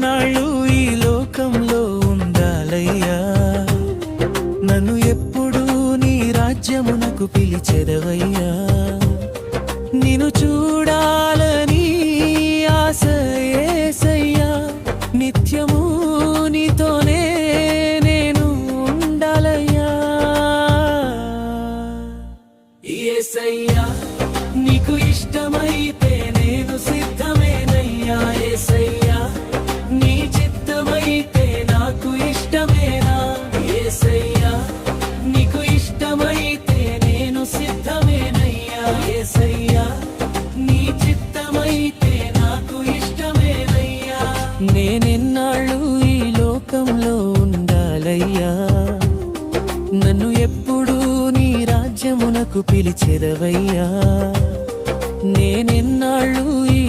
నేనెన్నాళ్ళు ఈ లోకంలో ఉండాలయ్యా, నన్ను ఎప్పుడూ నీ రాజ్యమునకు పిలిచెదవయ్యా. నిన్ను చూడాలని ఆశ యేసయ్యా, నిత్యము నీతోనే నేను ఉండాలయ్యా. యేసయ్యా, నీకు ఇష్టమైతే నేను సిద్ధమేనయ్యా. యేసయ్యా, నీ చిత్తమైతే నాకు ఇష్టమేనా. యేసయ్యా, నీకు ఇష్టమైతే నేను సిద్ధమేనయ్యా. యేసయ్యా, నీ చిత్తమైతే నాకు ఇష్టమేనయ్యా. నేనెన్నాళ్ళు ఈ లోకంలో ఉండాలయ్యా, నన్ను ఎప్పుడూ నీ రాజ్యమునకు పిలిచెదవయ్యా. నేనెన్నాళ్ళు ఈ